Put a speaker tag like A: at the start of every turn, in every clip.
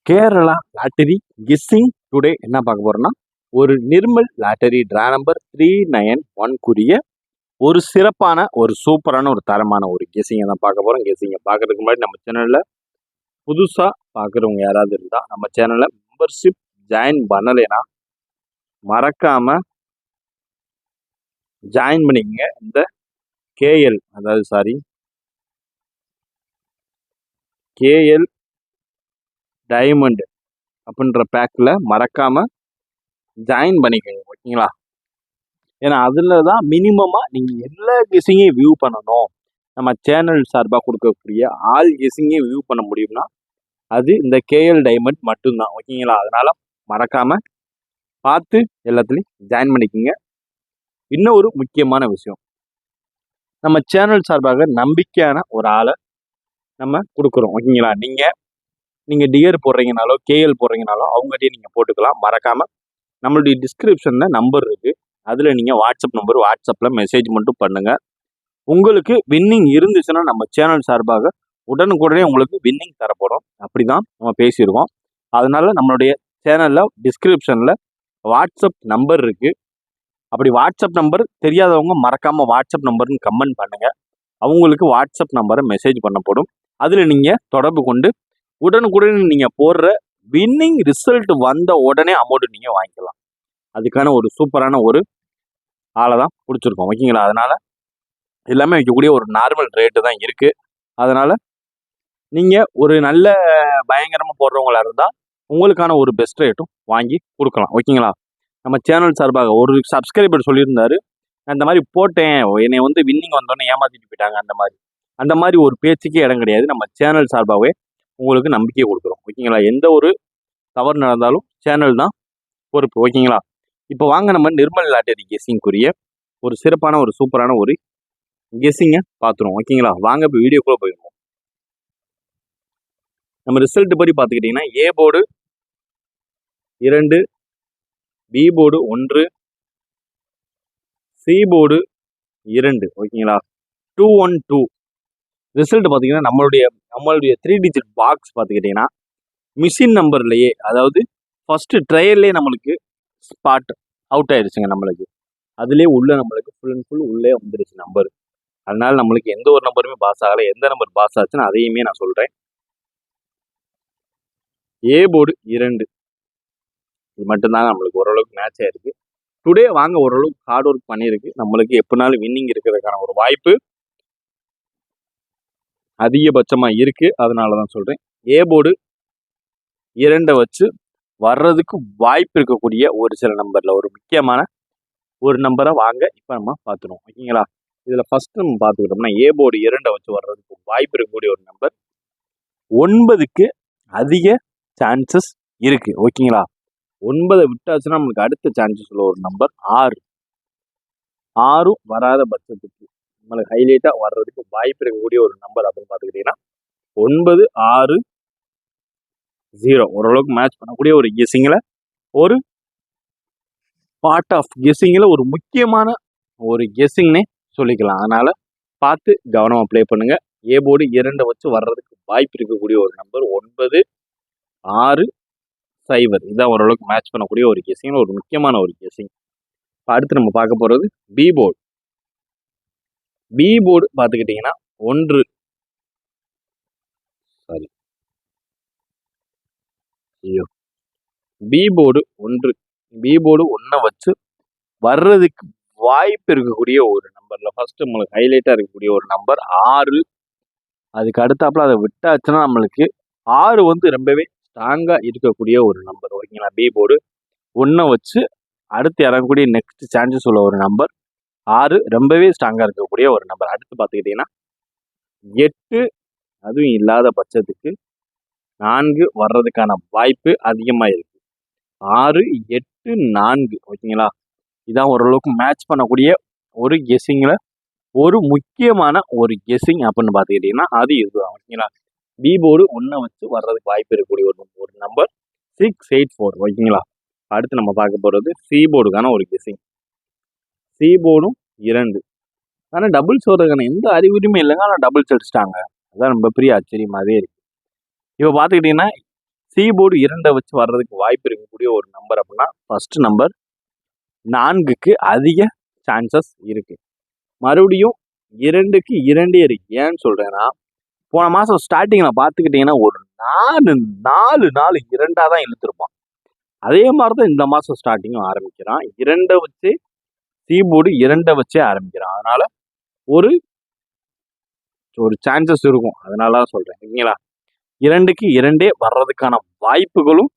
A: Kerala lottery guessing today என்ன பார்க்க போறோம்னா, ஒரு நிர்மல் லாட்டரி டிரா நம்பர் 391 ஒரு சிறப்பான ஒரு சூப்பரான ஒரு தரமான ஒரு கெஸ்ஸிங்கை தான் பார்க்க போறோம். கெஸ்ஸிங்கை பார்க்கறதுக்கு முன்னாடி நம்ம சேனல்ல புதுசா பார்க்குறவங்க யாராவது இருந்தா நம்ம சேனல்ல மெம்பர்ஷிப் ஜாயின் பண்ணலைன்னா மறக்காம ஜாயின் பண்ணிக்கங்க. இந்த கேஎல் கேஎல் டைமண்ட் அப்படின்ற பேக்கில் மறக்காம ஜாயின் பண்ணிக்கோங்க, ஓகேங்களா? ஏன்னா அதில் தான் மினிமமாக நீங்கள் எல்லா கெஸ்ஸிங்கையும் வியூ பண்ணணும். நம்ம சேனல் சார்பாக கொடுக்கக்கூடிய ஆல் கெஸ்ஸிங்கையும் வியூ பண்ண முடியும்னா அது இந்த கேஎல் டைமண்ட் மட்டும்தான், ஓகேங்களா? அதனால் மறக்காமல் பார்த்து எல்லாத்துலேயும் ஜாயின் பண்ணிக்கோங்க. இன்னும் ஒரு முக்கியமான விஷயம், நம்ம சேனல் சார்பாக நம்பிக்கையான ஒரு ஆளை நம்ம கொடுக்குறோம், ஓகேங்களா? நீங்கள் டிஆர் போடுறீங்கனாலோ கேஎல் போடுறீங்கனாலோ அவங்ககிட்டயே நீங்கள் போட்டுக்கலாம். மறக்காமல் நம்மளுடைய டிஸ்கிரிப்ஷனில் நம்பர் இருக்குது, அதில் நீங்கள் வாட்ஸ்அப்பில் மெசேஜ் மட்டும் பண்ணுங்கள். உங்களுக்கு வின்னிங் இருந்துச்சுன்னா நம்ம சேனல் சார்பாக உடனுக்குடனே உங்களுக்கு வின்னிங் தரப்படும். அப்படி தான் நம்ம பேசியிருக்கோம். அதனால நம்மளுடைய சேனலில் டிஸ்கிரிப்ஷனில் வாட்ஸ்அப் நம்பர் இருக்குது. அப்படி வாட்ஸ்அப் நம்பர் தெரியாதவங்க மறக்காமல் வாட்ஸ்அப் நம்பர்னு கமெண்ட் பண்ணுங்கள். அவங்களுக்கு வாட்ஸ்அப் நம்பரை மெசேஜ் பண்ணப்படும். அதில் நீங்கள் தொடர்பு கொண்டு உடனுக்குடனே நீங்கள் போடுற வின்னிங் ரிசல்ட் வந்த உடனே அமௌண்ட்டு நீங்கள் வாங்கிக்கலாம். அதுக்கான ஒரு சூப்பரான ஒரு ஆளை தான் பிடிச்சிருக்கோம், ஓகேங்களா? அதனால் எல்லாமே வைக்கக்கூடிய ஒரு நார்மல் ரேட்டு தான் இருக்குது. அதனால் நீங்கள் ஒரு நல்ல பயங்கரமாக போடுறவங்களா இருந்தால் உங்களுக்கான ஒரு பெஸ்ட் ரேட்டும் வாங்கி கொடுக்கலாம், ஓகேங்களா? நம்ம சேனல் சார்பாக ஒரு சப்ஸ்கிரைபர் சொல்லியிருந்தாரு, அந்த மாதிரி போட்டேன், என்னை வின்னிங் வந்தோடனே ஏமாற்றிட்டு போயிட்டாங்க. அந்த மாதிரி ஒரு பேச்சுக்கே இடம் கிடையாது. நம்ம சேனல் சார்பாகவே உங்களுக்கு நம்பிக்கையை கொடுக்குறோம், ஓகேங்களா? எந்த ஒரு தவறு நடந்தாலும் சேனல் தான் பொறுப்பு, ஓகேங்களா? இப்போ வாங்க நம்ம நிர்மல் லாட்டரி கெஸ்ஸிங்குரிய ஒரு சிறப்பான ஒரு சூப்பரான ஒரு கெஸ்ஸிங்கை பார்த்துருவோம், ஓகேங்களா? வாங்க இப்போ வீடியோக்குள்ளே போயிடுவோம். நம்ம ரிசல்ட் படி பார்த்துக்கிட்டிங்கன்னா A board 2, B board 1, C board 2, ஓகேங்களா? 212 ரிசல்ட் பார்த்தீங்கன்னா நம்மளுடைய 3 டிஜிட் பாக்ஸ் பார்த்துக்கிட்டிங்கன்னா மிஷின் நம்பர்லேயே, அதாவது ஃபஸ்ட்டு ட்ரையல்லே நம்மளுக்கு ஸ்பாட் அவுட் ஆயிடுச்சுங்க. நம்மளுக்கு அதுலேயே நம்மளுக்கு ஃபுல் அண்ட் ஃபுல் உள்ளே வந்துடுச்சு நம்பர். அதனால நம்மளுக்கு எந்த ஒரு நம்பருமே பாஸ் ஆகலை. எந்த நம்பர் பாஸ் ஆச்சுன்னு அதையுமே நான் சொல்கிறேன். ஏ போர்டு 2 இது மட்டும்தாங்க நம்மளுக்கு ஓரளவுக்கு மேட்ச் ஆயிருக்கு. டுடே வாங்க ஓரளவுக்கு ஹார்ட் ஒர்க் பண்ணியிருக்கு. நம்மளுக்கு எப்படினாலும் வின்னிங் இருக்கிறதுக்கான ஒரு வாய்ப்பு அதிகபட்சமாக இருக்குது. அதனால தான் சொல்கிறேன். ஏ போர்டு 2 வச்சு வர்றதுக்கு வாய்ப்பு இருக்கக்கூடிய ஒரு சில நம்பரில் ஒரு முக்கியமான ஒரு நம்பரை வாங்க இப்போ நம்ம பார்த்துருவோம், ஓகேங்களா? இதில் ஃபஸ்ட்டு நம்ம பார்த்துக்கிட்டோம்னா ஏ போர்டு 2 வச்சு வர்றதுக்கு வாய்ப்பு இருக்கக்கூடிய ஒரு நம்பர் 9க்கு அதிக சான்சஸ் இருக்குது, ஓகேங்களா? 9 விட்டாச்சுன்னா நம்மளுக்கு அடுத்த சான்சஸ் உள்ள ஒரு நம்பர் 6 வராத பட்சத்துக்கு நம்மளுக்கு ஹைலைட்டாக வர்றதுக்கு வாய்ப்பு இருக்கக்கூடிய ஒரு நம்பர் அப்படின்னு பார்த்துக்கிட்டிங்கன்னா 9, 6, 0 ஓரளவுக்கு மேட்ச் பண்ணக்கூடிய ஒரு கெஸ்ஸிங்கில் ஒரு பார்ட் ஆஃப் கெஸ்ஸிங்கில் ஒரு முக்கியமான ஒரு கெஸ்ஸிங்னே சொல்லிக்கலாம். அதனால் பார்த்து கவனமாக ப்ளே பண்ணுங்கள். ஏ போர்டு 2 வச்சு வர்றதுக்கு வாய்ப்பு இருக்கக்கூடிய ஒரு நம்பர் 9, 6, 0 இதான் ஓரளவுக்கு மேட்ச் பண்ணக்கூடிய ஒரு கெஸ்ஸிங், ஒரு முக்கியமான ஒரு கெஸ்ஸிங். இப்போ அடுத்து நம்ம பார்க்க போகிறது பி போர்டு. பி போர்டு பார்த்துக்கிட்டிங்கன்னா 1 பி போர்டு 1 வச்சு வர்றதுக்கு வாய்ப்பு இருக்கக்கூடிய ஒரு நம்பரில் ஃபஸ்ட்டு நம்மளுக்கு ஹைலைட்டாக இருக்கக்கூடிய ஒரு நம்பர் 6. அதுக்கு அடுத்தாப்புல அதை விட்டாச்சுன்னா நம்மளுக்கு 6 ரொம்பவே ஸ்ட்ராங்காக இருக்கக்கூடிய ஒரு நம்பர், ஓகேங்களா? பி போர்டு 1 வச்சு அடுத்து இறங்கக்கூடிய நெக்ஸ்ட் சான்சஸ் உள்ள ஒரு நம்பர் 6 ரொம்பவே ஸ்ட்ராங்காக இருக்கக்கூடிய ஒரு நம்பர். அடுத்து பார்த்துக்கிட்டிங்கன்னா 8 அதுவும் இல்லாத பட்சத்துக்கு 4 வர்றதுக்கான வாய்ப்பு அதிகமாக இருக்குது. 6, 8, 4, ஓகேங்களா? இதான் ஓரளவுக்கு மேட்ச் பண்ணக்கூடிய ஒரு கெஸ்ஸிங்கில் ஒரு முக்கியமான ஒரு கெஸ்ஸிங் அப்படின்னு பார்த்துக்கிட்டிங்கன்னா அது இதுதான், ஓகேங்களா? பி போர்டு 1 வச்சு வர்றதுக்கு வாய்ப்பு இருக்கக்கூடிய ஒரு நம்பர் 684, ஓகேங்களா? அடுத்து நம்ம பார்க்க போகிறது சி போர்டுக்கான ஒரு கெஸ்ஸிங். சி போர்டும் 2, ஆனால் டபுள்ஸ் வர்றதுக்கான எந்த அறிகுறியுமே இல்லைங்க. ஆனால் டபுள்ஸ் அடிச்சிட்டாங்க. அதான் ரொம்ப பெரிய ஆச்சரியமாகவே இருக்குது. இப்போ பார்த்துக்கிட்டிங்கன்னா சி போர்டு 2 வச்சு வர்றதுக்கு வாய்ப்பு இருக்கக்கூடிய ஒரு நம்பர் அப்படின்னா ஃபர்ஸ்ட் நம்பர் 4க்கு அதிக சான்சஸ் இருக்கு. மறுபடியும் 2க்கு 2 இருக்கு. ஏன்னு சொல்றேன்னா போன மாசம் ஸ்டார்டிங்ல பாத்துக்கிட்டீங்கன்னா ஒரு 4 நாள் 2ஆ தான் இழுத்துருப்பான். அதே மாதிரிதான் இந்த மாசம் ஸ்டார்டிங்கும் ஆரம்பிக்கிறான். 2 வச்சு சி போர்டு 2 வச்சே ஆரம்பிக்கிறான். அதனால ஒரு சான்சஸ் இருக்கும். அதனாலதான் சொல்றேன் ஓகேங்களா. 2க்கு 2 வர்றதுக்கான வாய்ப்புகளும்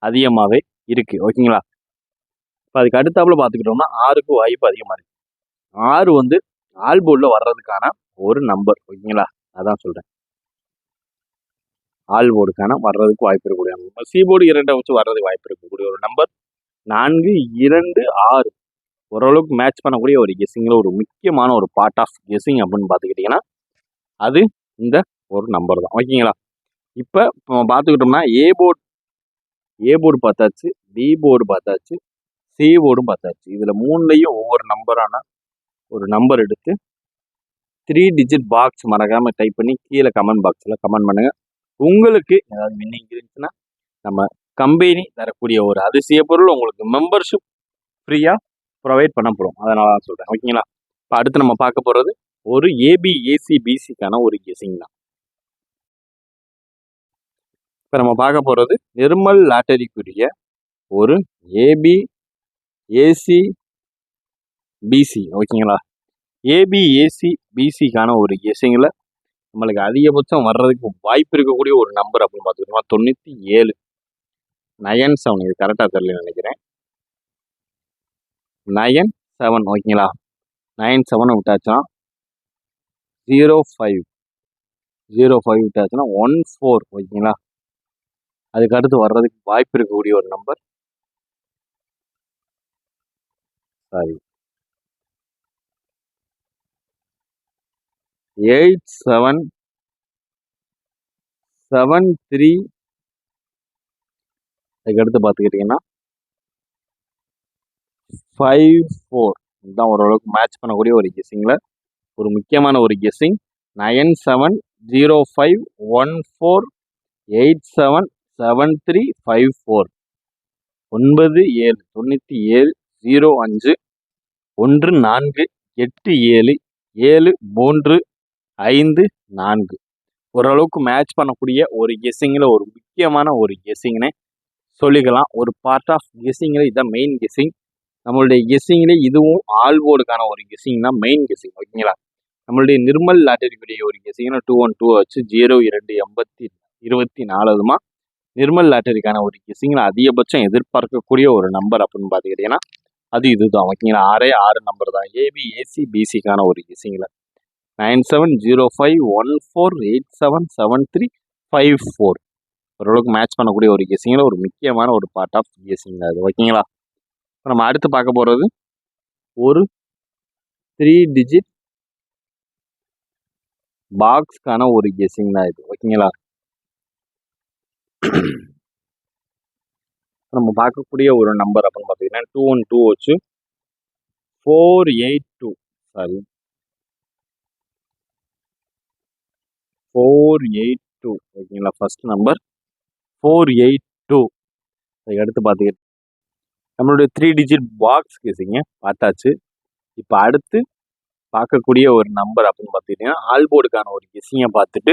A: அதிகமாவே இருக்கு ஓகேங்களா. இப்போ அதுக்கு அடுத்தாப்புல பார்த்துக்கிட்டோம்னா 6க்கு வாய்ப்பு அதிகமாக இருக்கு. 6 வந்து ஆல் போர்டில் வர்றதுக்கான ஒரு நம்பர் ஓகேங்களா. அதான் சொல்கிறேன், ஆல் போர்டுக்கான வர்றதுக்கு வாய்ப்பு இருக்கக்கூடிய நம்பர். சி போர்டு 2 வச்சு வர்றதுக்கு வாய்ப்பு இருக்கக்கூடிய ஒரு நம்பர் 4, 2, 6 ஓரளவுக்கு மேட்ச் பண்ணக்கூடிய ஒரு கெஸ்ஸிங்கில் ஒரு முக்கியமான ஒரு பார்ட் ஆஃப் கெஸ்ஸிங் அப்படின்னு பார்த்துக்கிட்டிங்கன்னா அது இந்த ஒரு நம்பர் தான் ஓகேங்களா. இப்போ பார்த்துக்கிட்டோம்னா ஏ போர்டு பார்த்தாச்சு, பி போர்டு பார்த்தாச்சு, சி போர்டும் பார்த்தாச்சு. இதில் 3லையும் ஒவ்வொரு நம்பரான ஒரு நம்பர் எடுத்து 3 டிஜிட் பாக்ஸ் மறக்காமல் டைப் பண்ணி கீழே கமெண்ட் பாக்ஸில் கமெண்ட் பண்ணுங்கள். உங்களுக்கு ஏதாவது வின்னிங் இருந்துச்சுன்னா நம்ம கம்பெனி தரக்கூடிய ஒரு அதிசய பொருள் உங்களுக்கு மெம்பர்ஷிப் ஃப்ரீயாக ப்ரொவைட் பண்ணப்படும். அதனால தான் சொல்கிறேன் ஓகேங்களா. இப்போ அடுத்து நம்ம பார்க்க போகிறது ஒரு ஏபி ஏசி பிசிக்கான ஒரு கெஸிங் தான். இப்போ நம்ம பார்க்க போகிறது நிர்மல் லாட்டரிக்குரிய ஒரு ஏபி ஏசி பிசி ஓகேங்களா. ஏபி ஏசி பிசிக்கான ஒரு கெஸிங்கில் நம்மளுக்கு அதிகபட்சம் வர்றதுக்கு வாய்ப்பு இருக்கக்கூடிய ஒரு நம்பர் அப்படின்னு பார்த்துக்கிட்டோம்னா 97 97. இது கரெக்டாக தெரியல நினைக்கிறேன். 97 ஓகேங்களா. 97 விட்டாச்சுன்னா 05 விட்டாச்சுன்னா 14 ஓகேங்களா. அதுக்கு அடுத்து வர்றதுக்கு வாய்ப்பு இருக்கக்கூடிய ஒரு நம்பர் 8773. அதுக்கு அடுத்து பார்த்துக்கிட்டிங்கன்னா 54. இதுதான் ஓரளவுக்கு மேட்ச் பண்ணக்கூடிய ஒரு கெஸ்ஸிங்கில் ஒரு முக்கியமான ஒரு கெஸ்ஸிங். 970548773754 97 97 05 14877354 ஓரளவுக்கு மேட்ச் பண்ணக்கூடிய ஒரு கெஸ்ஸிங்கில் ஒரு முக்கியமான ஒரு கெஸ்ஸிங்னே சொல்லிக்கலாம். ஒரு பார்ட் ஆஃப் கெஸ்ஸிங்கில் இதுதான் மெயின் கெஸ்ஸிங். நம்மளுடைய கெஸ்ஸிங்கில் இதுவும் ஆல் போர்டுக்கான ஒரு கெஸ்ஸிங் தான் மெயின் கெஸ்ஸிங் ஓகேங்களா. நம்மளுடைய நிர்மல் லாட்டரிக்குரிய ஒரு கெஸ்ஸிங்னா 212 வச்சு 02 நிர்மல் லாட்டரிக்கான ஒரு கெஸ்ஸிங்கில் அதிகபட்சம் எதிர்பார்க்கக்கூடிய ஒரு நம்பர் அப்படின்னு பார்த்துக்கிட்டிங்கன்னா அது இதுதான் ஓகேங்களா. 6 நம்பர் தான் ஏபி ஏசி பிசிக்கான ஒரு கெஸ்ஸிங்கில் 970548773754 ஓரளவுக்கு மேட்ச் பண்ணக்கூடிய ஒரு கெஸ்ஸிங்கில் ஒரு முக்கியமான ஒரு பார்ட் ஆஃப் கெஸ்ஸிங் அது ஓகேங்களா. இப்போ நம்ம அடுத்து பார்க்க போகிறது ஒரு 3 டிஜிட் பாக்ஸ்க்கான ஒரு கெஸ்ஸிங் தான் இது ஓகேங்களா. நம்ம பார்க்கக்கூடிய ஒரு நம்பர் அப்படின்னு பார்த்தீங்கன்னா 212 வச்சு 482 ஓகேங்களா. First number 482. அதுக்கு அடுத்து பார்த்துக்கிட்டு நம்மளுடைய 3 டிஜிட் பாக்ஸ் கெஸ்ஸிங்க பார்த்தாச்சு. இப்போ அடுத்து பார்க்கக்கூடிய ஒரு நம்பர் அப்படின்னு பார்த்துக்கிட்டிங்கன்னா ஆல் போர்டுக்கான ஒரு கெஸ்ஸிங்கை பார்த்துட்டு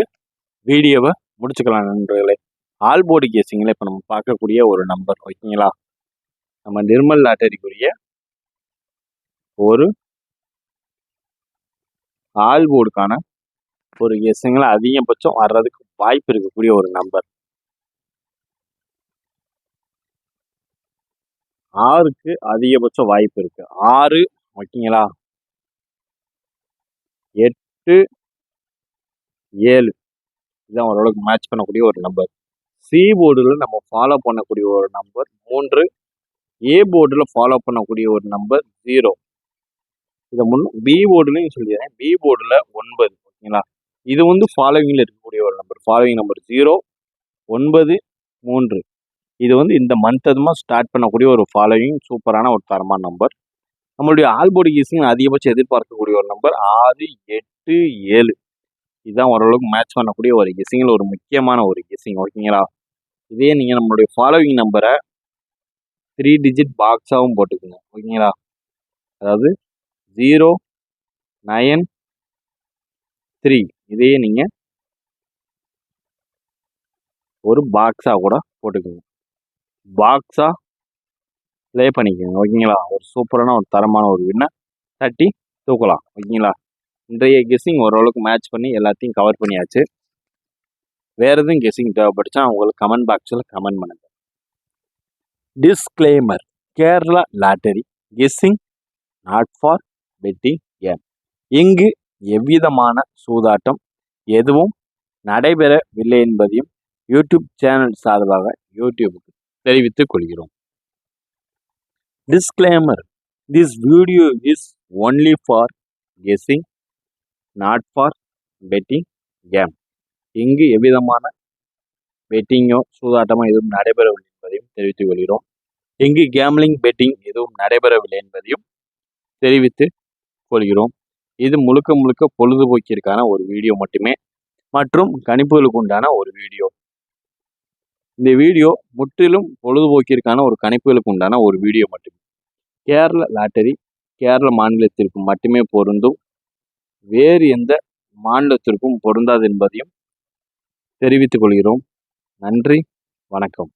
A: வீடியோவை முடிச்சுக்கலாம் நண்பர்களே. ஆல் போர்டு கெஸ்ஸிங்கில் இப்போ நம்ம பார்க்கக்கூடிய ஒரு நம்பர் ஓகேங்களா. நம்ம நிர்மல் லாட்டரிக்குரிய ஒரு ஆல் போர்டுக்கான ஒரு கெஸ்ஸிங்கில் அதிகபட்சம் வர்றதுக்கு வாய்ப்பு இருக்கக்கூடிய ஒரு நம்பர் 6க்கு அதிகபட்சம் வாய்ப்பு இருக்கு. 6 ஓகேங்களா. 8 7 இதுதான் ஓரளவுக்கு மேட்ச் பண்ணக்கூடிய ஒரு நம்பர். சி போர்டில் நம்ம ஃபாலோ பண்ணக்கூடிய ஒரு நம்பர் 3. ஏ போர்டில் ஃபாலோ பண்ணக்கூடிய ஒரு நம்பர் 0. இதை பி போர்டுலையும் சொல்லிடுறேன். பி போர்டில் 9 ஓகேங்களா. இது வந்து ஃபாலோவிங்கில் இருக்கக்கூடிய ஒரு நம்பர். Following number 0, 9, 3. இது வந்து இந்த மந்த்தமாக ஸ்டார்ட் பண்ணக்கூடிய ஒரு ஃபாலோவிங் சூப்பரான ஒரு தரமான நம்பர். நம்மளுடைய ஆல் போர்டு கெஸ்ஸிங் அதிகபட்சம் எதிர்பார்க்கக்கூடிய ஒரு நம்பர் 6, 8, 7. இதுதான் ஓரளவுக்கு மேட்ச் பண்ணக்கூடிய ஒரு கெஸ்ஸிங்கில் ஒரு முக்கியமான ஒரு கெஸ்ஸிங் ஓகேங்களா. இதே நீங்கள் நம்மளுடைய ஃபாலோவிங் நம்பரை 3 டிஜிட் பாக்ஸாகவும் போட்டுக்கோங்க. ஓகேங்களா? அதாவது 093 இதையே நீங்கள் ஒரு பாக்ஸாக கூட போட்டுக்கோங்க. பாக்ஸாக ப்ளே பண்ணிக்கோங்க. ஓகேங்களா? ஒரு சூப்பரான ஒரு தரமான ஒரு வின்னை தட்டி தூக்கலாம். ஓகேங்களா? இன்றைய கெஸ்ஸிங் ஓரளவுக்கு மேட்ச் பண்ணி எல்லாத்தையும் கவர் பண்ணியாச்சு. வேறு எதுவும் கெஸ்ஸிங் தேவைப்பட்டுச்சா உங்களுக்கு கமெண்ட் பாக்ஸில் கமெண்ட் பண்ணுங்கள். Disclaimer: Kerala lottery guessing not for betting game. இங்கு எவ்விதமான சூதாட்டம் எதுவும் நடைபெறவில்லை என்பதையும் யூடியூப் சேனல் சார்பாக யூடியூபுக்கு தெரிவித்துக் கொள்கிறோம். Disclaimer: This video is only for guessing, not for betting game. இங்கு எவ்விதமான பெட்டிங்கோ சூதாட்டமோ எதுவும் நடைபெறவில்லை என்பதையும் தெரிவித்துக் கொள்கிறோம். இங்கு கேம்லிங் பெட்டிங் எதுவும் நடைபெறவில்லை என்பதையும் தெரிவித்துக் கொள்கிறோம். இது முழுக்க முழுக்க பொழுதுபோக்கிற்கான ஒரு வீடியோ மட்டுமே மற்றும் கணிப்புகளுக்கு உண்டான ஒரு வீடியோ. இந்த வீடியோ முற்றிலும் பொழுதுபோக்கிற்கான ஒரு கணிப்புகளுக்கு உண்டான ஒரு வீடியோ மட்டுமே. கேரள லாட்டரி கேரள மாநிலத்திற்கு மட்டுமே பொருந்தும், வேறு எந்த மாநிலத்திற்கும் பொருந்தாது என்பதையும் தெரிவித்துக் கொள்கிறோம். நன்றி, வணக்கம்.